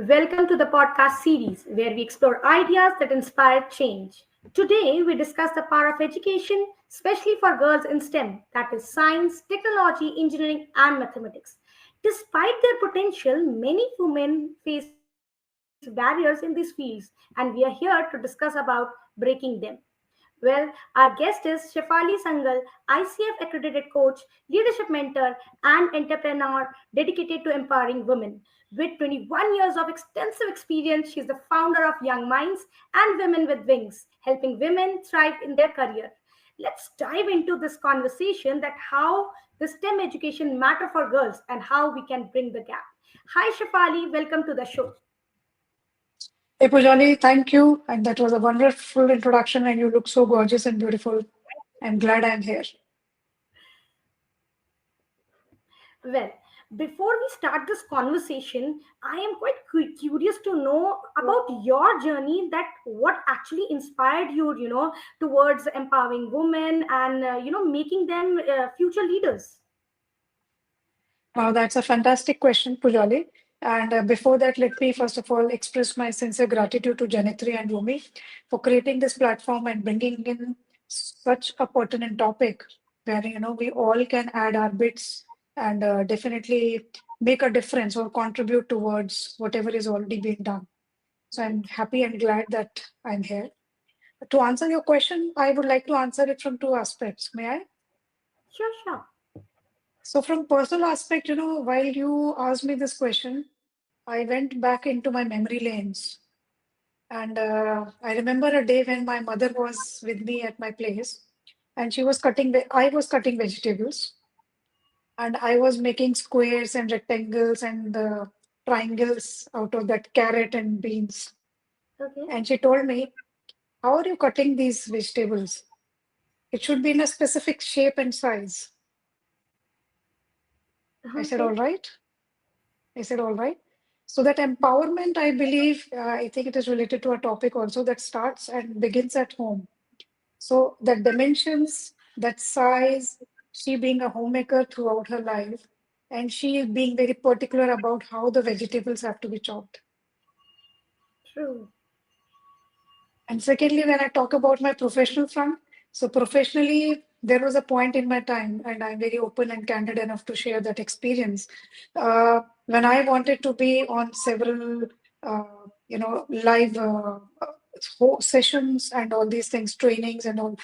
Welcome to the podcast series where we explore ideas that inspire change. Today, we discuss the power of education, especially for girls in STEM, that is, science, technology, engineering, and mathematics. Despite their potential, many women face barriers in these fields, and we are here to discuss about breaking them. Well, our guest is Shaifaly Sangal, ICF accredited coach, leadership mentor, and entrepreneur dedicated to empowering women. With 21 years of extensive experience, she is the founder of Young Minds and Women with Wings, helping women thrive in their career. Let's dive into this conversation that how the STEM education matter for girls and how we can bring the gap. Hi Shafali, welcome to the show. Hey Pujali, thank you. And that was a wonderful introduction, and you look so gorgeous and beautiful. I'm glad I'm here. Well, before we start this conversation, I am quite curious to know about your journey. That what actually inspired you, towards empowering women and making them future leaders. Wow, that's a fantastic question, Pujali. And before that, let me first of all express my sincere gratitude to Janitri and Rumi for creating this platform and bringing in such a pertinent topic where, we all can add our bits and definitely make a difference or contribute towards whatever is already being done. So I'm Right. happy and glad that I'm here. To answer your question, I would like to answer it from two aspects. May I? Sure, sure. So, from personal aspect, while you asked me this question, I went back into my memory lanes. And I remember a day when my mother was with me at my place and she was I was cutting vegetables and I was making squares and rectangles and triangles out of that carrot and beans. Okay. And she told me, "How are you cutting these vegetables? It should be in a specific shape and size." I said, "All Okay. right." I said, all right. So that empowerment, I believe, I think it is related to a topic also that starts and begins at home. So that dimensions, that size, she being a homemaker throughout her life, and she being very particular about how the vegetables have to be chopped. True. And secondly, when I talk about my professional front, so professionally, there was a point in my time, and I'm very open and candid enough to share that experience. When I wanted to be on several, live sessions and all these things, trainings and all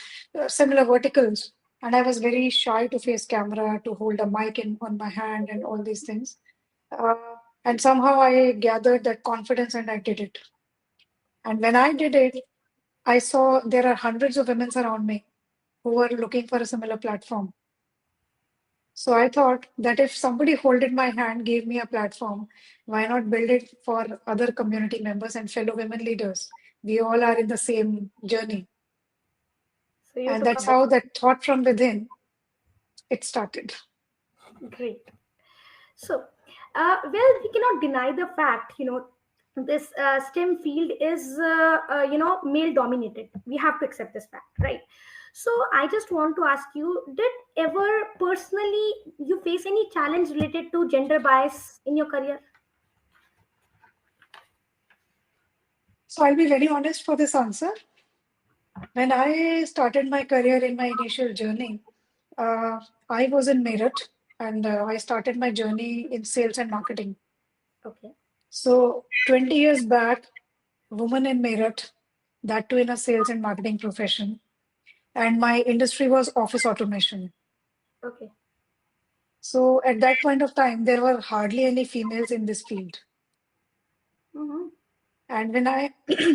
similar verticals, and I was very shy to face camera, to hold a mic on my hand, and all these things. Uh, and somehow I gathered that confidence, and I did it. And when I did it, I saw there are hundreds of women around me who were looking for a similar platform. So I thought that if somebody holded my hand, gave me a platform, why not build it for other community members and fellow women leaders? We all are in the same journey. So you And took a that's bold. how that thought from within, it started. Great. So, well, we cannot deny the fact, this STEM field is, male dominated. We have to accept this fact, right? So, I just want to ask you, did ever personally you face any challenge related to gender bias in your career? So I'll be very honest for this answer. When I started my career in my initial journey, uh, I was in Meerut and I started my journey in sales and marketing. Okay. So 20 years back, woman in Meerut, that too in a sales and marketing profession. And my industry was office automation. Okay. So at that point of time, there were hardly any females in this field. Mm-hmm. And when I,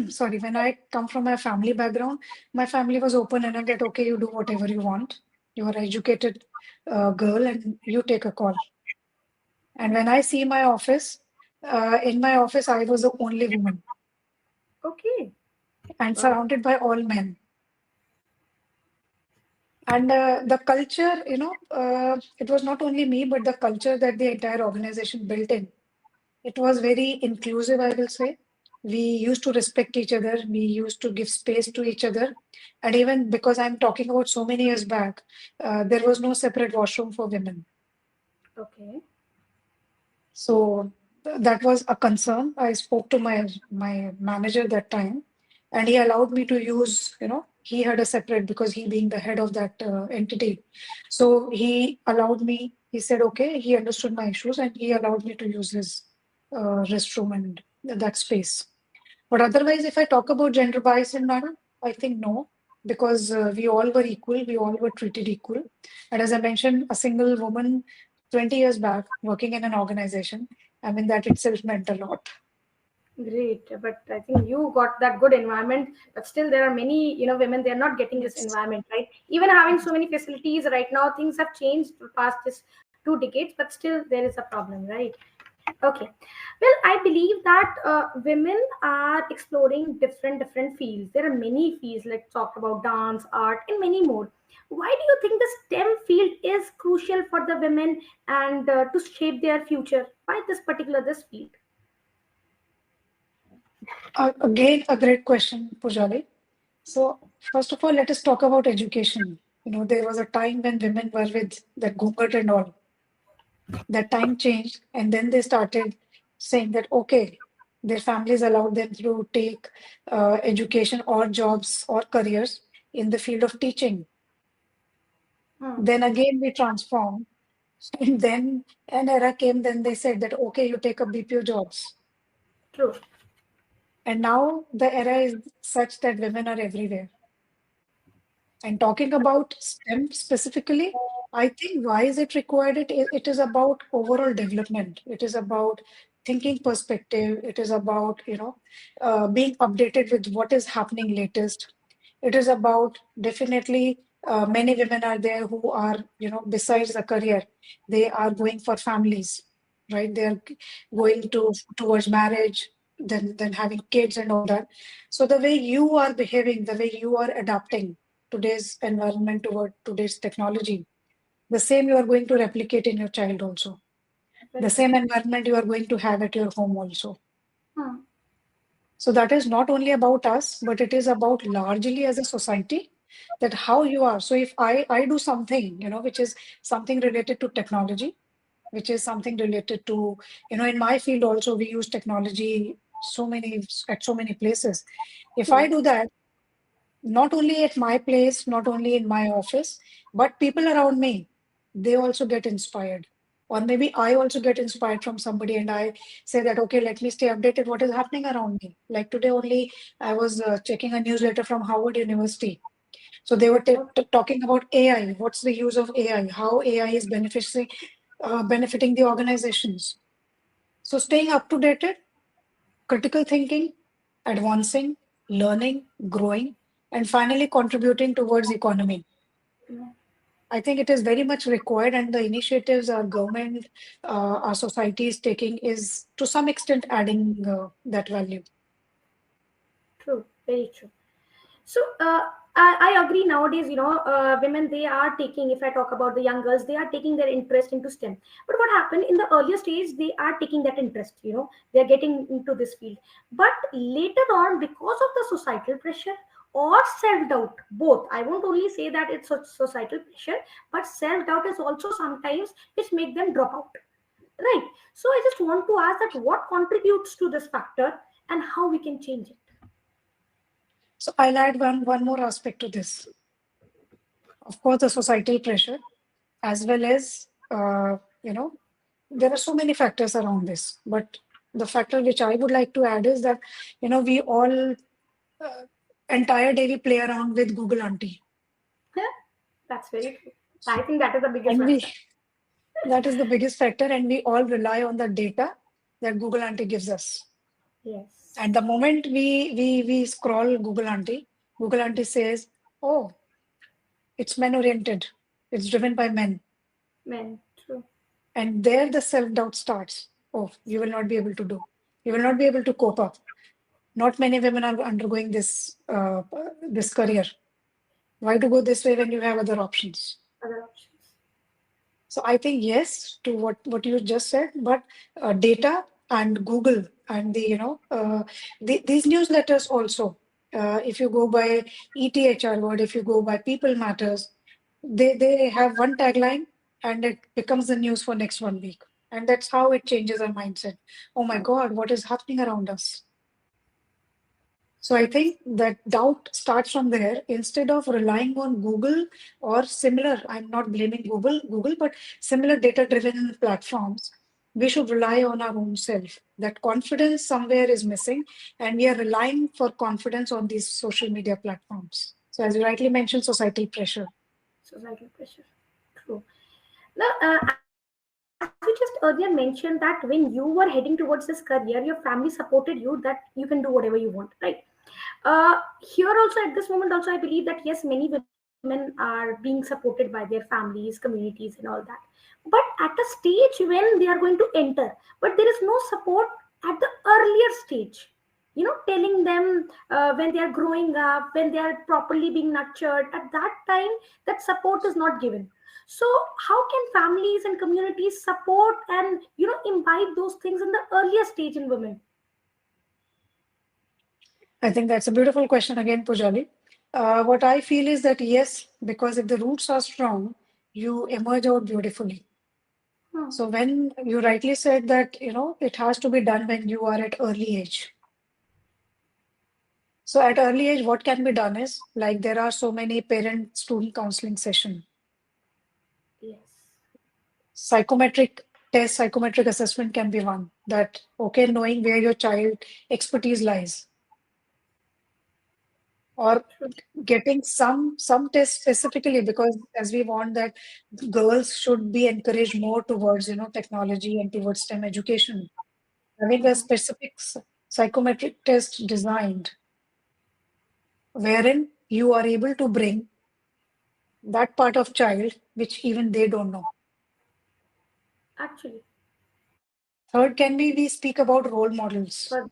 sorry, when I come from a family background, my family was open and I get, okay, you do whatever you want. You are an educated girl and you take a call. And when I see my office, in my office, I was the only woman Okay. and Wow. surrounded by all men. And the culture, it was not only me, but the culture that the entire organization built in. It was very inclusive, I will say. We used to respect each other. We used to give space to each other. And even because I'm talking about so many years back, there was no separate washroom for women. Okay. So that was a concern. I spoke to my manager that time, and he allowed me to use, he had a separate, because he being the head of that entity. So he allowed me, he said, okay, he understood my issues and he allowed me to use his restroom and that space. But otherwise, if I talk about gender bias in Nadu, I think no, because we all were equal, we all were treated equal. And as I mentioned, a single woman 20 years back working in an organization, I mean, that itself meant a lot. Great, but I think you got that good environment. But still, there are many, women. They are not getting this Yes. environment, right? Even having so many facilities right now, things have changed for past just 2 decades. But still, there is a problem, right? Okay. Well, I believe that women are exploring different fields. There are many fields. Let's talk about dance, art, and many more. Why do you think the STEM field is crucial for the women and to shape their future? Why this field? Again, a great question, Pujali. So, first of all, let us talk about education. There was a time when women were with that gungat and all. That time changed, and then they started saying that, okay, their families allowed them to take education or jobs or careers in the field of teaching. Hmm. Then again, we transformed. And then an era came, then they said that, okay, you take up BPO jobs. True. And now the era is such that women are everywhere. And talking about STEM specifically, I think why is it required? It is about overall development. It is about thinking perspective. It is about, being updated with what is happening latest. It is about definitely many women are there who are, besides the career, they are going for families, right? They are going towards marriage, then having kids and all that. So the way you are behaving, the way you are adapting today's environment toward today's technology, the same you are going to replicate in your child also. The Very true. same environment you are going to have at your home also. Hmm. So that is not only about us, but it is about largely as a society that how you are. So if I do something, which is something related to technology, which is something related to, in my field also we use technology so many places. If I Yes. do that, not only at my place, not only in my office, but people around me, they also get inspired. Or maybe I also get inspired from somebody and I say that, okay, let me stay updated what is happening around me. Like today only, I was checking a newsletter from Harvard University. So they were talking about AI. What's the use of AI? How AI is benefiting the organizations. So staying up to date, critical thinking, advancing, learning, growing, and finally contributing towards economy. Okay. I think it is very much required, and the initiatives our government, our society is taking is to some extent adding that value. True. Very true. So I agree. Nowadays, women they are taking. If I talk about the young girls, they are taking their interest into STEM. But what happened in the earlier stage? They are taking that interest. They are getting into this field. But later on, because of the societal pressure or self doubt, both. I won't only say that it's a societal pressure, but self doubt is also sometimes which make them drop out. Right. So I just want to ask that what contributes to this factor and how we can change it. So I'll add one more aspect to this. Of course, the societal pressure, as well as there are so many factors around this. But the factor which I would like to add is that we all uh, entire day we play around with Google Auntie, Yeah, that's very true. I think that is the biggest and we factor. that is the biggest factor, and we all rely on the data that Google Auntie gives us. Yes. And the moment we scroll Google Auntie says, "Oh, it's men oriented. It's driven by men," Men, true. and there the self doubt starts. Oh, you will not be able to do. You will not be able to cope up. Not many women are undergoing this career. Why to go this way when you have other options? Other options. So I think yes to what you just said, but data and Google and these newsletters also. If you go by ETHR word, if you go by People Matters, they have one tagline and it becomes the news for next 1 week. And that's how it changes our mindset. Oh my God, what is happening around us? So I think that doubt starts from there. Instead of relying on Google or similar, I'm not blaming Google, but similar data-driven platforms, we should rely on our own self. That confidence somewhere is missing, and we are relying for confidence on these social media platforms. So as you rightly mentioned, societal pressure. Societal pressure. True. Now, as you just earlier mentioned that when you were heading towards this career, your family supported you that you can do whatever you want, right? Here also at this moment also I believe that yes, many women are being supported by their families, communities, and all that. But at a stage when they are going to enter, but there is no support at the earlier stage. Telling them when they are growing up, when they are properly being nurtured, at that time that support is not given. So how can families and communities support and imbibe those things in the earlier stage in women? I think that's a beautiful question again, Pujali. What I feel is that yes, because if the roots are strong, you emerge out beautifully. Hmm. So when you rightly said that, it has to be done when you are at early age. So at early age, what can be done is like there are so many parent-student counseling session, Yes. psychometric test, psychometric assessment can be one. That okay, knowing where your child expertise lies, or True. getting some tests specifically because as we want that girls should be encouraged more towards technology and towards STEM education. Having a Mhm. specific psychometric test designed wherein you are able to bring that part of child which even they don't know. Actually, Third can be we speak about role models. for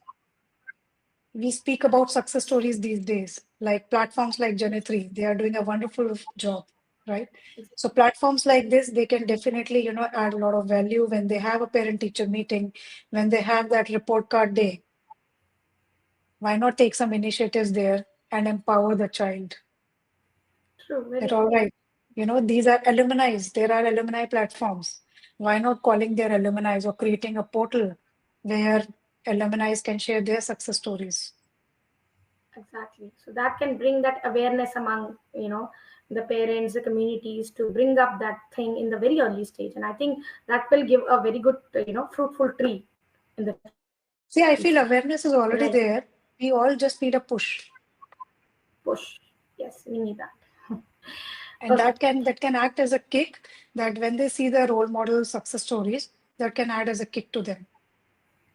We speak about success stories these days, like platforms like Janitri. They are doing a wonderful job, right? So platforms like this, they can definitely, add a lot of value when they have a parent-teacher meeting, when they have that report card day. Why not take some initiatives there and empower the child? true, That very all true. right, these are alumni. There are alumni platforms. Why not calling their alumni or creating a portal where alumni can share their success stories? Exactly. So that can bring that awareness among, the parents, the communities to bring up that thing in the very early stage. And I think that will give a very good, fruitful tree in the future. See, I feel awareness is Right. already there. We all just need a push. Push. Yes, we need that. And Okay. that can act as a kick that when they see the role model success stories, that can act as a kick to them.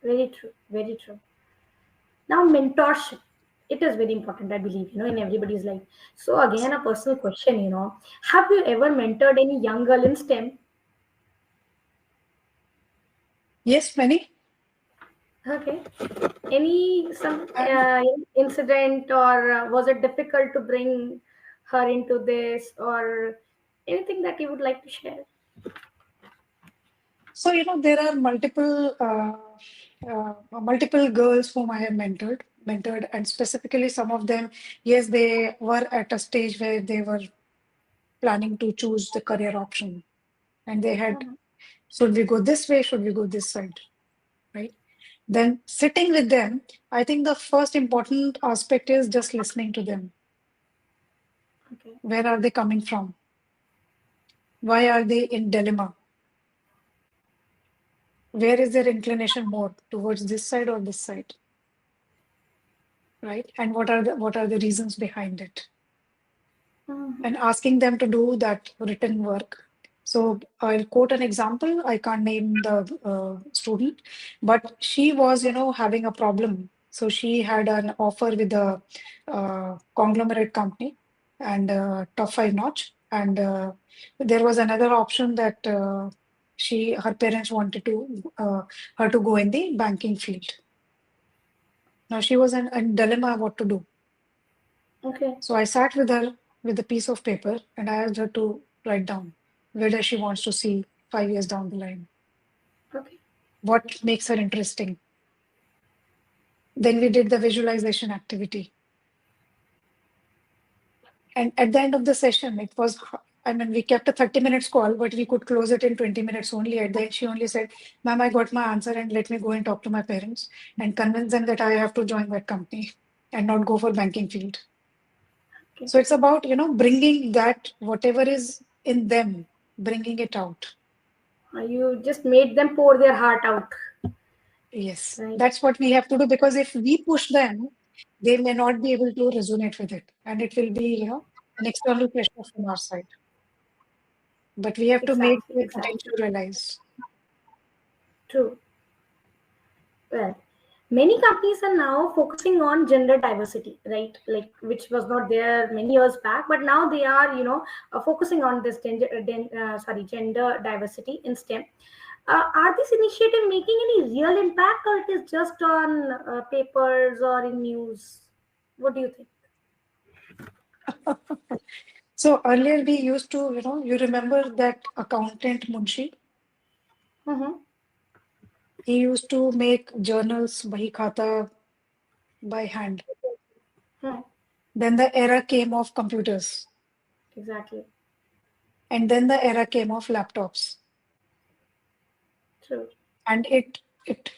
Very true. Very true. Now, mentorship. It is very important, I believe, in everybody's life. So again, a personal question, have you ever mentored any young girl in STEM? Yes, many. Okay. Any some And incident, or was it difficult to bring her into this, or anything that you would like to share? so, there are multiple girls whom I have mentored, and specifically some of them, yes, they were at a stage where they were planning to choose the career option, and they had, Mhm. should we go this way, should we go this side, right? Then sitting with them, I think the first important aspect is just listening to them. Okay. Where are they coming from? Why are they in dilemma? Where is their inclination more towards this side or this side, right? And what are the reasons behind it? Mhm. And asking them to do that written work. So I'll quote an example. I can't name the student, but she was, having a problem. So she had an offer with a conglomerate company and top five notch. And there was another option that her parents wanted to her to go in the banking field. Now she was in dilemma what to do. Okay. So I sat with her with a piece of paper and I asked her to write down where does she wants to see 5 years down the line? Okay. What makes her interesting? Then we did the visualization activity. And at the end of the session, it was I mean, we kept a 30 minutes call, but we could close it in 20 minutes only. At the end, she only said, "Ma'am, I got my answer and let me go and talk to my parents and convince them that I have to join that company and not go for banking field." Okay. So it's about, bringing that whatever is in them, bringing it out. You just made them pour their heart out, Yes, right? that's what we have to do because if we push them, they may not be able to resonate with it. And it will be, an external pressure from our side. But we have to make Exactly, the exactly. potential realize. True. Well, many companies are now focusing on gender diversity, right? Like which was not there many years back, but now they are, focusing on this gender diversity in STEM. Are these initiatives making any real impact, or it is just on papers or in news? What do you think? So earlier we used to, you remember that accountant Munshi? Mm-hmm. He used to make journals, bahi khata by hand. Hmm. Then the era came of computers. Exactly. And then the era came of laptops. True. And it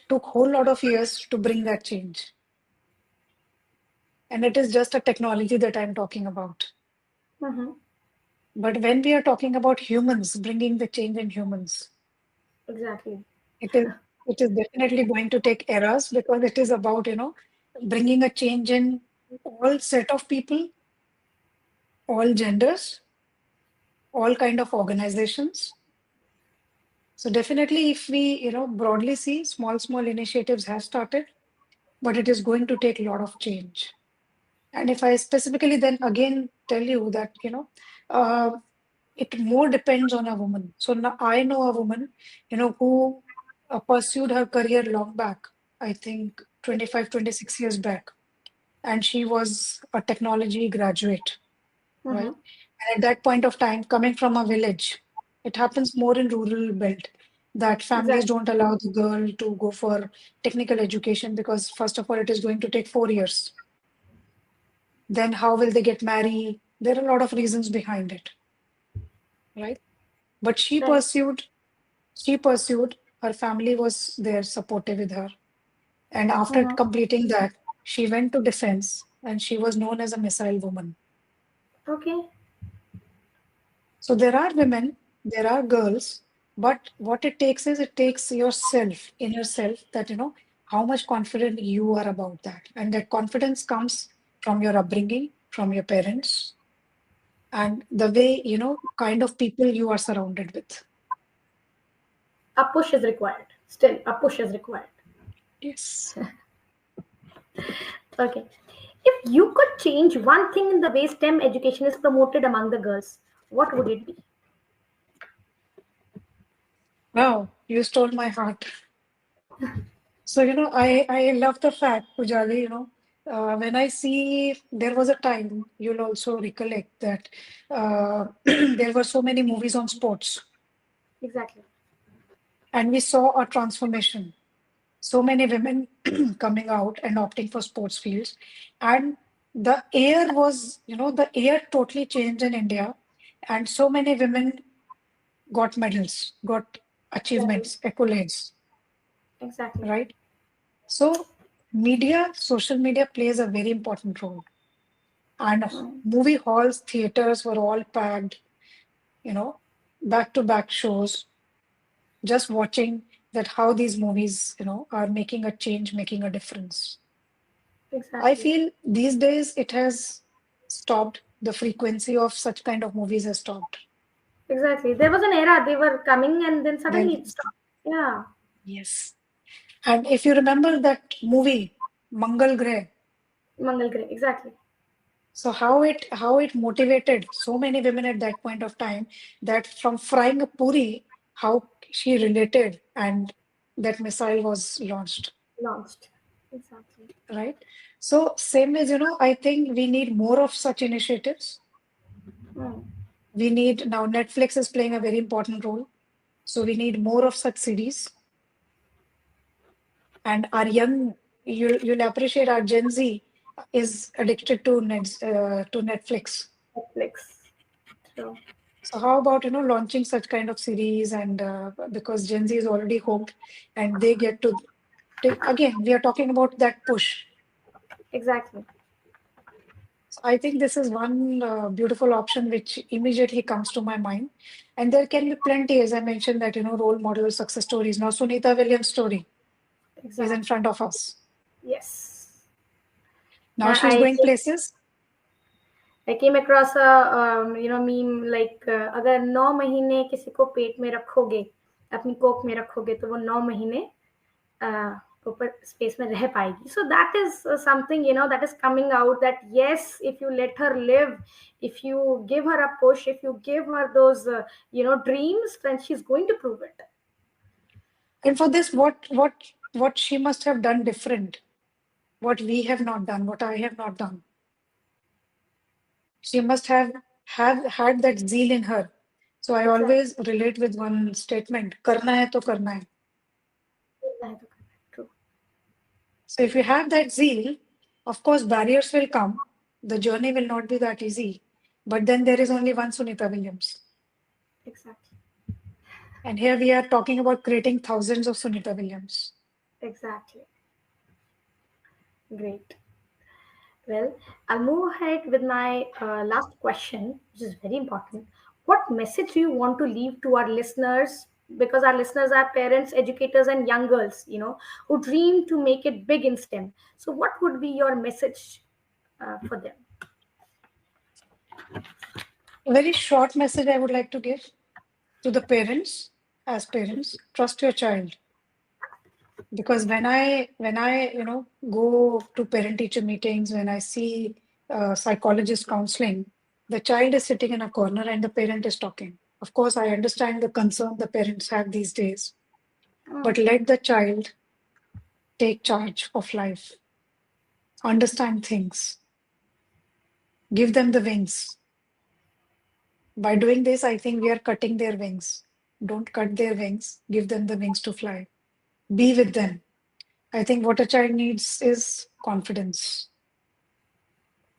took whole lot of years to bring that change. And it is just a technology that I'm talking about. Mm-hmm. But when we are talking about humans, bringing the change in humans, Exactly. it is it is definitely going to take eras because it is about, bringing a change in all set of people, all genders, all kind of organizations. So definitely if we, broadly see small initiatives have started, but it is going to take a lot of change. And if I specifically then again tell you that, uh, it more depends on a woman. So now I know a woman, who pursued her career long back, I think 25, 26 years back. And she was a technology graduate, Mm-hmm. right? And at that point of time, coming from a village, it happens more in rural belt that families Exactly. don't allow the girl to go for technical education because first of all, it is going to take 4 years. Then how will they get married? There are a lot of reasons behind it, right? But Right. she pursued, her family was there supportive with her. And after Mm-hmm. completing that, she went to defense and she was known as a missile woman. Okay. So there are women, there are girls, but what it takes is it takes yourself, in yourself, that how much confident you are about that. And that confidence comes from your upbringing, from your parents, and the way, kind of people you are surrounded with. A push is required. Still, a push is required. Yes. Okay. If you could change one thing in the way STEM education is promoted among the girls, what would it be? Wow, you stole my heart. So, I love the fact, Pujali, when I see there was a time, you'll also recollect that there were so many movies on sports, Exactly. and we saw a transformation. So many women coming out and opting for sports fields. And the air totally changed in India. And so many women got medals, got Exactly. achievements, accolades, Exactly. right? So, social media plays a very important role. And Mm. movie halls, theaters were all packed, you know, back to back shows, just watching that how these movies, are making a change, making a difference. I Exactly. feel these days it has stopped. The frequency of such kind of movies has stopped. Exactly. There was an era they were coming and then There, suddenly it stopped. Yeah. yes. And if you remember that movie, Mangal Greh, Mangal Grey. Exactly. so how it motivated so many women at that point of time that from frying a puri, how she related and that missile was launched, Launched. Exactly. right? So same as I think we need more of such initiatives. Mm. We need now Netflix is playing a very important role. So we need more of such series. And our young, you'll appreciate our Gen Z is addicted to Netflix. Netflix. True. So how about, launching such kind of series and because Gen Z is already hooked and they get to take, again, we are talking about that push. Exactly. So I think this is one beautiful option which immediately comes to my mind. And there can be plenty, as I mentioned, that, role model success stories. Now, Sunita Williams' story is in Exactly. front of us. Yes. Now Now she's going places. I came across a meme like अगर 9 महीने किसी को पेट में रखोगे अपनी कोख में रखोगे तो वो 9 महीने ऊपर स्पेस में रह पाएगी. So that is something that is coming out, that yes, if you let her live, if you give her a push, if you give her those dreams, then she's going to prove it. And for this, what she must have done different, what we have not done, what I have not done. She must have had that zeal in her. So I Exactly. always relate with one statement, करना है तो करना है. True. So if you have that zeal, of course, barriers will come. The journey will not be that easy. But then there is only one Sunita Williams. Exactly. And here we are talking about creating thousands of Sunita Williams. Exactly. Great. Well, I'll move ahead with my last question, which is very important. What message do you want to leave to our listeners? Because our listeners are parents, educators, and young girls, who dream to make it big in STEM. So, what would be your message for them? A very short message I would like to give to the parents, as parents, trust your child. Because when I go to parent teacher meetings, when I see psychologist counseling, the child is sitting in a corner and the parent is talking. Of course, I understand the concern the parents have these days, but let the child take charge of life, understand things, give them the wings. By doing this, I think we are cutting their wings. Don't cut their wings, give them the wings to fly. Be with them. I think what a child needs is confidence.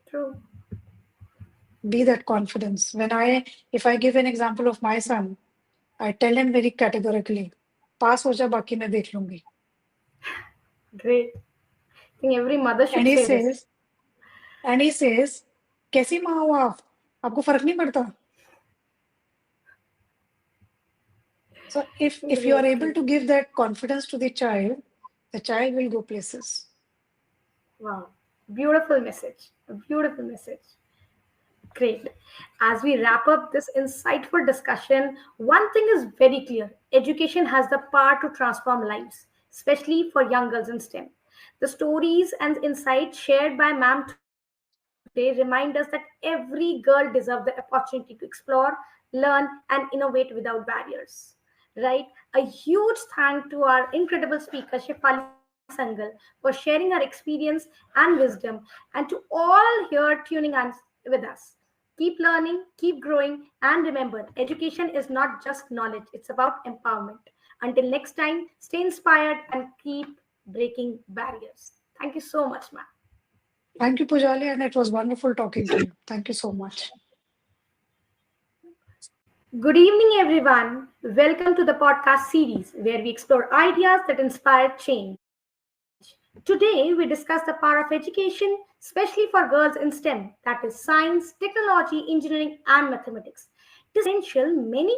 True. Be that confidence. If I give an example of my son, I tell him very categorically, pass ho ja, baki मैं देख लूंगी. Great. I think every mother And should he say this. says, कैसी माँ हो आप? आपको फर्क नहीं पड़ता? So if you are Great. able Great. to give that confidence to the child will go places. Wow. Beautiful message. A beautiful message. Great. As we wrap up this insightful discussion, one thing is very clear: education has the power to transform lives, especially for young girls in STEM. The stories and insights shared by ma'am today remind us that every girl deserves the opportunity to explore, learn, and innovate without barriers. Right? A huge thank to our incredible speaker, Shaifaly Sangal, for sharing her experience and wisdom, and to all here tuning in with us. Keep learning, keep growing, and remember, education is not just knowledge, it's about empowerment. Until next time, stay inspired and keep breaking barriers. Thank you so much, ma'am. Thank you, Pujali, and it was wonderful talking to you. Thank you so much. Good evening, everyone. Welcome to the podcast series where we explore ideas that inspire change. Today, we discuss the power of education, especially for girls in STEM, that is, science, technology, engineering, and mathematics. It is essential. Many